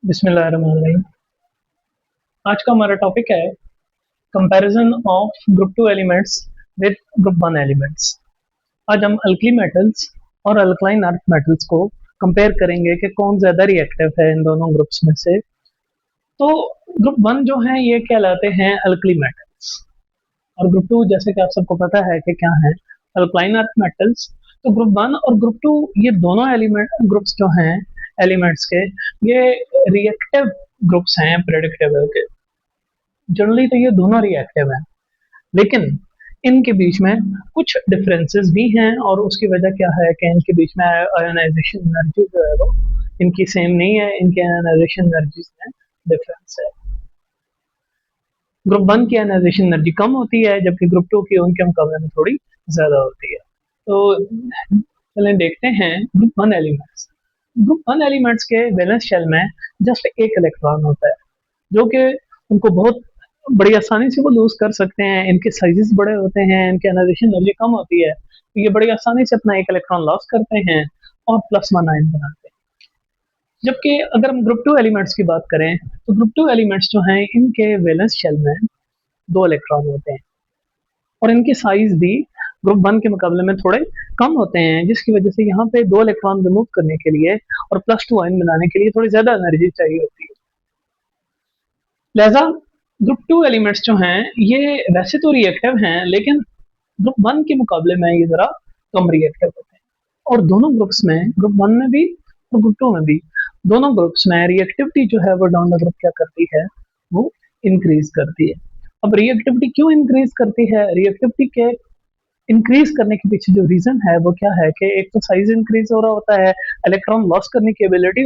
बिस्मिल्लाहिर्रहमानिर्रहीम। आज का हमारा टॉपिक है comparison of group two elements with group one elements. आज हम अल्कली मेटल्स और अल्कलाइन अर्थ मेटल्स को कंपेयर करेंगे कि कौन ज़्यादा रिएक्टिव है इन दोनों ग्रुप्स में से। तो ग्रुप वन जो है ये कहलाते हैं अल्कली मेटल्स, और ग्रुप टू जैसे कि आप सबको पता है कि क्या है, अल्कलाइन अर्थ मेटल्स। तो ग्रुप वन और ग्रुप टू ये दोनों एलिमेंट ग्रुप्स जो हैं एलिमेंट्स के, ये रिएक्टिव ग्रुप्स हैं प्रेडिक्टेबल के। जनरली तो ये दोनों रिएक्टिव हैं, लेकिन इनके बीच में कुछ डिफरेंसेस भी हैं, और उसकी वजह क्या है कि इनके बीच में आयोनाइजेशन एनर्जी जो है वो इनकी सेम नहीं है, इनके आयोनाइजेशन एनर्जीज में डिफरेंस है। ग्रुप वन की आयोनाइजेशन एनर्जी कम होती है, जबकि ग्रुप टू की उनके मुकाबले में थोड़ी ज़्यादा होती है। तो चलें देखते हैं group one elements. Group one elements के वैलेंस शेल में जस्ट एक इलेक्ट्रॉन होता है, जो कि उनको बहुत बड़ी आसानी से वो लूज कर सकते हैं। इनके साइजेस बड़े होते हैं, इनकी आयोनाइजेशन एनर्जी कम होती है, तो ये बड़ी आसानी से अपना एक इलेक्ट्रॉन लॉस करते हैं और प्लस वन आयन बनाते हैं। जबकि अगर हम ग्रुप टू एलिमेंट्स की बात करें, तो ग्रुप टू एलिमेंट्स जो हैं इनके वैलेंस शेल में दो इलेक्ट्रॉन होते हैं, और इनकी साइज भी ग्रुप वन के मुकाबले में थोड़े कम होते हैं, जिसकी वजह से यहाँ पे दो इलेक्ट्रॉन रिमूव करने के लिए और प्लस टू आयन बनाने के लिए थोड़ी ज्यादा एनर्जी चाहिए होती है। लिहाजा ग्रुप टू एलिमेंट्स जो हैं ये वैसे तो रिएक्टिव हैं, लेकिन ग्रुप वन के मुकाबले में ये जरा कम रिएक्टिव होते हैं। और दोनों ग्रुप्स में, ग्रुप वन में भी और ग्रुप टू में भी, दोनों ग्रुप्स में रिएक्टिविटी जो है वो डाउन द ग्रुप क्या करती है, वो इंक्रीज करती है। अब रिएक्टिविटी क्यों इंक्रीज करती है? रिएक्टिविटी के इंक्रीज करने के पीछे जो रीजन है वो क्या है कि एक तो साइज इंक्रीज हो रहा होता है, इलेक्ट्रॉन लॉस करने की एबिलिटी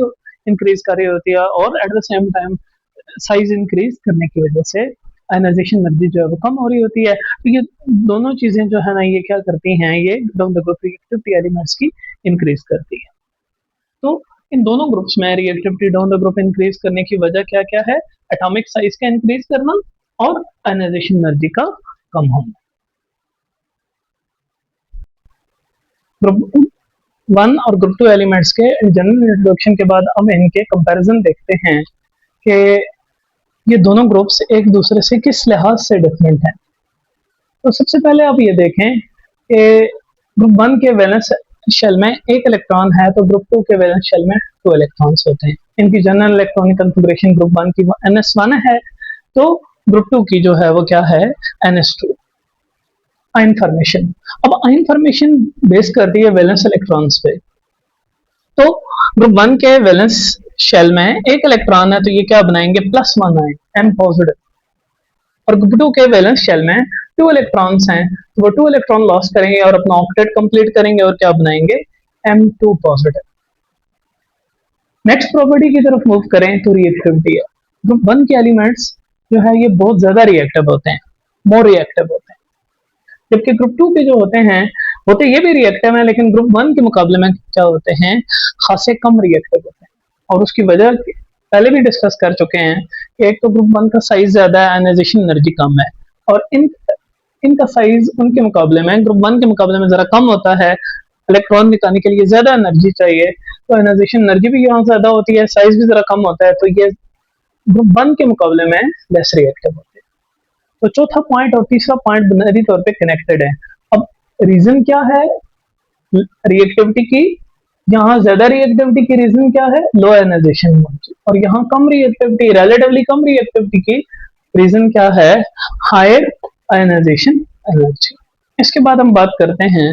इंक्रीज कर रही होती है, और at the same time size increase करने की वजह से आयनाइजेशन एनर्जी जो है वो कम हो रही होती है। तो ये दोनों चीजें जो है ना, ये क्या करती हैं, ये down the group reactivity elements की इंक्रीज करती है। तो इन दोनों ग्रुप्स में reactivity down the group increase करने की वजह क्या क्या है? एटॉमिक साइज का इंक्रीज करना और आयनाइजेशन एनर्जी का कम होना। ग्रुप वन और ग्रुप टू एलिमेंट्स के जनरल इंट्रोडक्शन के बाद अब इनके कंपैरिजन देखते हैं कि ये दोनों ग्रुप्स एक दूसरे से किस लिहाज से डिफरेंट हैं। तो सबसे पहले आप ये देखें कि ग्रुप वन के वैलेंस शेल में एक इलेक्ट्रॉन है, तो ग्रुप टू के वैलेंस शेल में दो इलेक्ट्रॉन्स होते हैं। इनकी general electronic configuration group one की NS1 है, तो ग्रुप टू की जो है वो क्या है, NS2। आयन फॉर्मेशन, अब आयन फॉर्मेशन बेस करती है वैलेंस इलेक्ट्रॉन्स पे। तो ग्रुप वन के वैलेंस शेल में एक इलेक्ट्रॉन है, तो ये क्या बनाएंगे, plus one ion, M positive. और ग्रुप टू के वैलेंस शेल में टू इलेक्ट्रॉन्स हैं, तो वो टू इलेक्ट्रॉन लॉस करेंगे और अपना ऑक्टेट कंप्लीट करेंगे और क्या बनाएंगे, M2 पॉजिटिव। नेक्स्ट प्रॉपर्टी की तरफ मूव करें तो रिएक्टिविटी है। ग्रुप वन के एलिमेंट्स जो है ये बहुत ज्यादा रिएक्टिव होते हैं, मोर रिएक्टिव होते हैं, जबकि ग्रुप टू के जो होते ये भी रिएक्टिव हैं, लेकिन ग्रुप वन के मुकाबले में क्या होते हैं, खासे कम रिएक्टिव होते हैं। और उसकी वजह पहले भी डिस्कस कर चुके हैं कि एक तो ग्रुप वन का साइज ज्यादा है, आयनाइजेशन एनर्जी कम है, और इनका साइज उनके मुकाबले में, ग्रुप वन के मुकाबले में जरा कम होता है। इलेक्ट्रॉन निकालने के लिए ज्यादा एनर्जी चाहिए, तो आयनाइजेशन एनर्जी भी यहाँ ज्यादा होती है, साइज भी जरा कम होता है, तो ये ग्रुप वन के मुकाबले में लेस रिएक्टिव होते हैं। तो चौथा पॉइंट और तीसरा पॉइंट बुनियादी तौर पे कनेक्टेड है। अब रीजन क्या है रिएक्टिविटी की? यहाँ ज्यादा रिएक्टिविटी की रीजन क्या है, लो आयनाइजेशन एनर्जी, और यहाँ कम रिएक्टिविटी, रिलेटिवली कम रिएक्टिविटी की रीजन क्या है, हायर आयनाइजेशन एनर्जी। इसके बाद हम बात करते हैं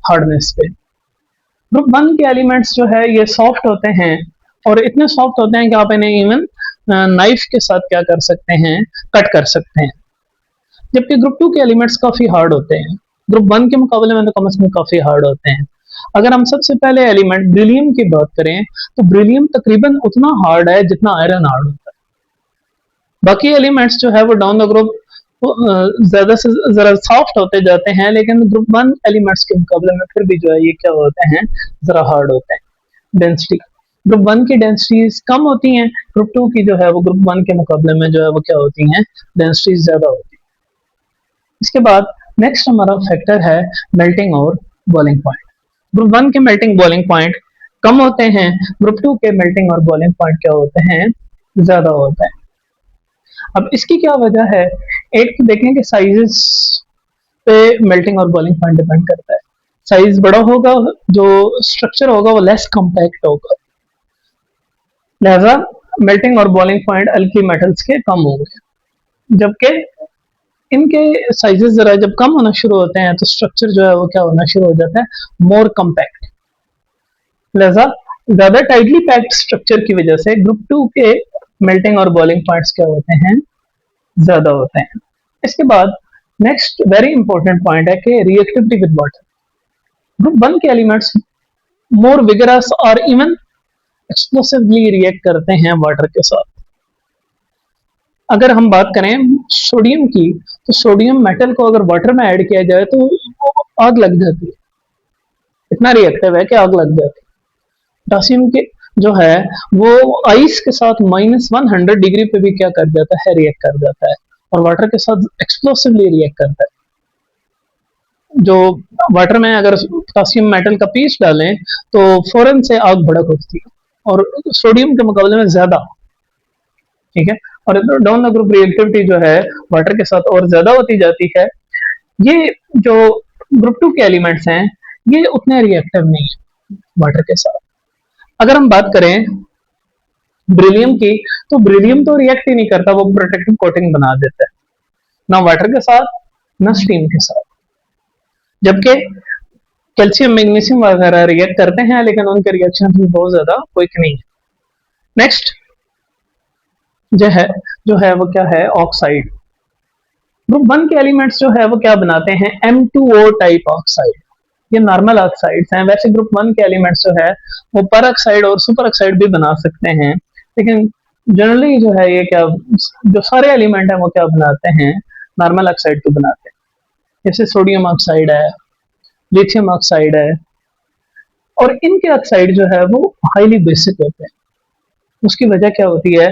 हार्डनेस पे। ग्रुप वन के एलिमेंट्स जो है ये सॉफ्ट होते हैं, और इतने सॉफ्ट होते हैं कि आप इन्हें इवन नाइफ के साथ क्या कर सकते हैं, कट कर सकते हैं। जबकि ग्रुप टू के एलिमेंट्स काफी हार्ड होते हैं, ग्रुप वन के मुकाबले में तो कम से कम काफी हार्ड होते हैं। अगर हम सबसे पहले एलिमेंट ब्रिलियम की बात करें, तो ब्रिलियम तकरीबन उतना हार्ड है जितना आयरन हार्ड होता है। बाकी एलिमेंट्स जो है वो डाउन द ग्रुप ज्यादा से जरा सॉफ्ट होते जाते हैं, लेकिन ग्रुप वन एलिमेंट्स के मुकाबले में फिर भी जो है ये क्या होते हैं, जरा हार्ड होते हैं। डेंसिटी, ग्रुप वन की डेंसिटीज कम होती हैं, ग्रुप टू की जो है वो ग्रुप वन के मुकाबले में जो है वो क्या होती हैं, डेंसिटीज ज्यादा होती है। इसके बाद नेक्स्ट हमारा फैक्टर है मेल्टिंग और बॉइलिंग पॉइंट। ग्रुप वन के मेल्टिंग बॉइलिंग पॉइंट कम होते हैं, ग्रुप टू के मेल्टिंग और बॉइलिंग पॉइंट क्या होते हैं, ज्यादा होता है। अब इसकी क्या वजह है? एक तो देखें कि साइजेस पे मेल्टिंग और बॉइलिंग पॉइंट डिपेंड करता है। साइज बड़ा होगा, जो स्ट्रक्चर होगा वो लेस कॉम्पैक्ट होगा, लिहाजा मेल्टिंग और बॉइलिंग पॉइंट अल्की मेटल्स के कम होंगे। जबकि इनके साइजेस जरा जब कम होना शुरू होते हैं तो स्ट्रक्चर जो है वो क्या होना शुरू हो जाता है, मोर कॉम्पैक्ट। लिहाजा ज्यादा टाइटली पैक्ड स्ट्रक्चर की वजह से ग्रुप टू के मेल्टिंग और बॉइलिंग पॉइंट्स क्या होते हैं, ज्यादा होते हैं। इसके बाद नेक्स्ट वेरी इंपॉर्टेंट पॉइंट है कि reactivity with water. Group one के एलिमेंट्स मोर विगरस और इवन एक्सप्लोसिवली रिएक्ट करते हैं वाटर के साथ। अगर हम बात करें सोडियम की, तो सोडियम मेटल को अगर वाटर में ऐड किया जाए तो वो आग लग जाती है, इतना रिएक्टिव है कि आग लग जाती है। पोटासियम के जो है वो आइस के साथ -100 डिग्री पे भी क्या कर जाता है, रिएक्ट कर जाता है, और वाटर के साथ एक्सप्लोसिवली रिएक्ट करता है। जो वाटर में अगर पोटासियम मेटल का पीस डालें तो फौरन से आग भड़क उठती है, और सोडियम के मुकाबले में ज्यादा, ठीक है। और डाउन द ग्रुप रिएक्टिविटी जो है वाटर के साथ और ज्यादा होती जाती है। ये जो ग्रुप टू के एलिमेंट्स हैं ये उतने रिएक्टिव नहीं है वाटर के साथ। अगर हम बात करें ब्रिलियम की, तो ब्रिलियम तो रिएक्ट ही नहीं करता, वो प्रोटेक्टिव कोटिंग बना देता है, ना वाटर के साथ ना स्टीम के साथ। जबकि कैल्शियम मैग्नीशियम वगैरह रिएक्ट करते हैं, लेकिन उनके रिएक्शन भी बहुत ज्यादा क्विक नहीं है। नेक्स्ट जो है वो क्या है, ऑक्साइड। ग्रुप वन के एलिमेंट्स जो है वो क्या बनाते हैं, M2O टाइप ऑक्साइड। ये नॉर्मल ऑक्साइड्स हैं। वैसे ग्रुप वन के एलिमेंट्स जो है वो पर ऑक्साइड और सुपर ऑक्साइड भी बना सकते हैं, लेकिन जनरली जो है ये क्या, जो सारे एलिमेंट हैं वो क्या बनाते हैं, नॉर्मल ऑक्साइड को बनाते हैं। जैसे सोडियम ऑक्साइड है, लिथियम ऑक्साइड है, और इनके ऑक्साइड जो है वो हाईली बेसिक होते हैं। उसकी वजह क्या होती है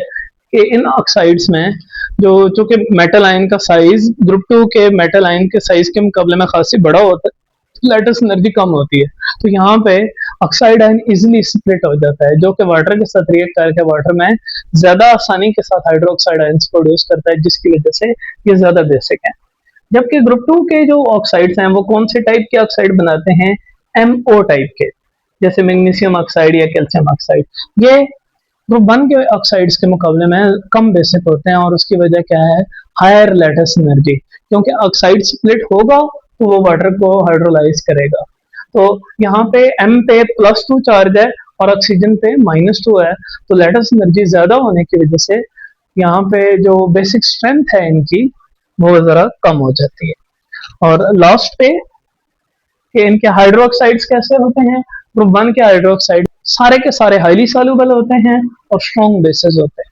कि इन ऑक्साइड्स में जो चूंकि मेटल आयन का साइज ग्रुप टू के मेटल आयन के साइज के मुकाबले में खासी बड़ा होता है, लेटेस्ट एनर्जी कम होती है, तो यहाँ पे ऑक्साइड आयन इजिली स्प्लिट हो जाता है, जो कि वाटर के साथ रिएक्ट करके वाटर में ज्यादा आसानी के साथ हाइड्रोक्साइड आयन्स प्रोड्यूस करता है, जिसकी वजह से ये ज्यादा बेसिक है। जबकि ग्रुप टू के जो ऑक्साइड्स हैं वो कौन से टाइप के ऑक्साइड बनाते हैं, MO टाइप के, जैसे मैग्नीशियम ऑक्साइड या कैल्शियम ऑक्साइड। ये ग्रुप वन के ऑक्साइड्स के मुकाबले में कम बेसिक होते हैं, और उसकी वजह क्या है, हायर लेटेस्ट एनर्जी। क्योंकि ऑक्साइड स्प्लिट होगा तो वो वाटर को हाइड्रोलाइज करेगा। तो यहाँ पे M पे +2 चार्ज है और ऑक्सीजन पे -2 है, तो लेटेस्ट एनर्जी ज्यादा होने की वजह से यहाँ पे जो बेसिक स्ट्रेंथ है इनकी वो जरा कम हो जाती है। और लास्ट पे कि इनके हाइड्रोक्साइड्स कैसे होते हैं, ग्रुप वन के हाइड्रोक्साइड सारे के सारे हाईली सॉल्युबल होते हैं और स्ट्रॉन्ग बेसेस होते हैं,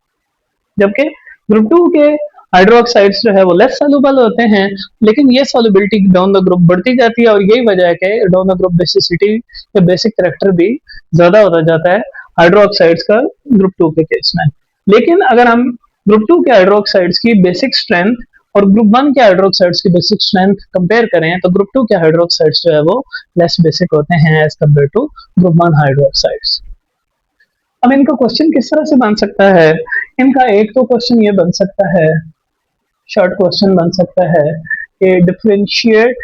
जबकि ग्रुप टू के हाइड्रोक्साइड्स जो है वो लेस सॉल्युबल होते हैं, लेकिन ये सॉल्युबिलिटी डाउन द ग्रुप बढ़ती जाती है, और यही वजह है कि डाउन द ग्रुप बेसिसिटी या बेसिक करेक्टर भी ज्यादा होता जाता है हाइड्रोक्साइड्स का ग्रुप टू के केस में। लेकिन अगर हम ग्रुप टू के हाइड्रोक्साइड्स की बेसिक स्ट्रेंथ और ग्रुप वन के हाइड्रोक्साइड्स की बेसिक स्ट्रेंथ कंपेयर करें तो ग्रुप टू के हाइड्रोक्साइड्स जो है वो लेस बेसिक होते हैं as compared to group one hydroxides. अब इनका क्वेश्चन किस तरह से बन सकता है, इनका एक तो क्वेश्चन ये बन सकता है, शॉर्ट क्वेश्चन बन सकता है कि differentiate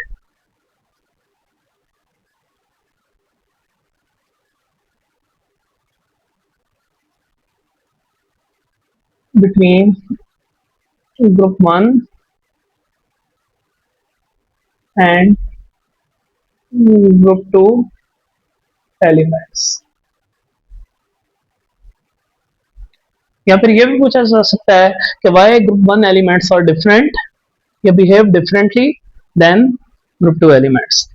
between group one and group two elements. या फिर ये भी पूछा जा सकता है कि why group one elements are different या behave differently than group two elements.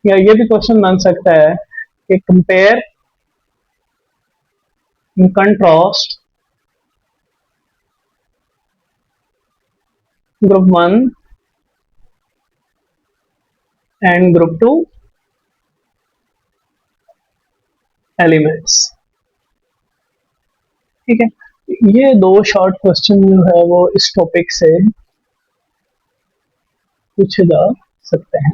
या ये भी क्वेश्चन बन सकता है कि compare in contrast group one and group two elements. ठीक है, ये दो शॉर्ट क्वेश्चन जो है वो इस टॉपिक से पूछे जा सकते हैं।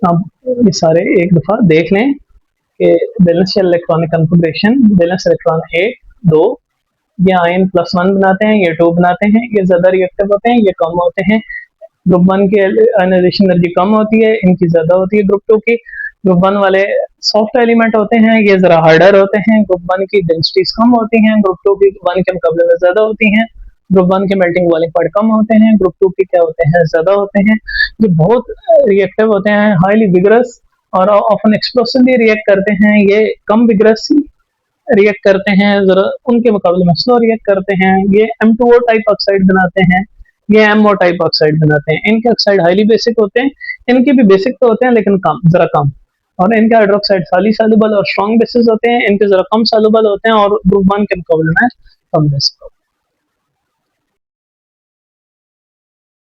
आप ये सारे एक दफा देख लें कि valence electronic configuration, valence electron a 2 ये आयन +1 बनाते हैं, ये 2 बनाते हैं, ये ज्यादा रिएक्टिव होते हैं, ये कम होते हैं। ग्रुप 1 की आयनाइजेशन एनर्जी कम होती है, इनकी ज्यादा होती है ग्रुप 2 की। ग्रुप 1 वाले सॉफ्ट एलिमेंट होते हैं, ये जरा हार्डर होते हैं। ग्रुप 1 की डेंसिटीज कम होती हैं, ग्रुप 2 की 1 के मुकाबले में ज्यादा होती हैं। ग्रुप 1 के मेल्टिंग बॉइलिंग पॉइंट कम होते हैं, ग्रुप 2 के क्या होते हैं, ज्यादा होते हैं। ये बहुत रिएक्टिव होते हैं, हाईली विगरस और ऑफन एक्सप्लोसिवली रिएक्ट करते हैं। ये कम विगरस रिएक्ट करते हैं, जरा उनके मुकाबले में स्लो रिएक्ट करते हैं। ये M2O टाइप ऑक्साइड बनाते हैं, ये MO टाइप ऑक्साइड बनाते हैं। इनके ऑक्साइड हाईली बेसिक होते हैं, इनके भी बेसिक तो होते हैं लेकिन कम, जरा कम। और इनके हाइड्रोक्साइड हाईली सॉल्युबल और स्ट्रॉन्ग बेसिस होते हैं, इनके जरा कम सॉल्युबल होते हैं और ग्रुप 1 के मुकाबले में कम बेसिक होते हैं।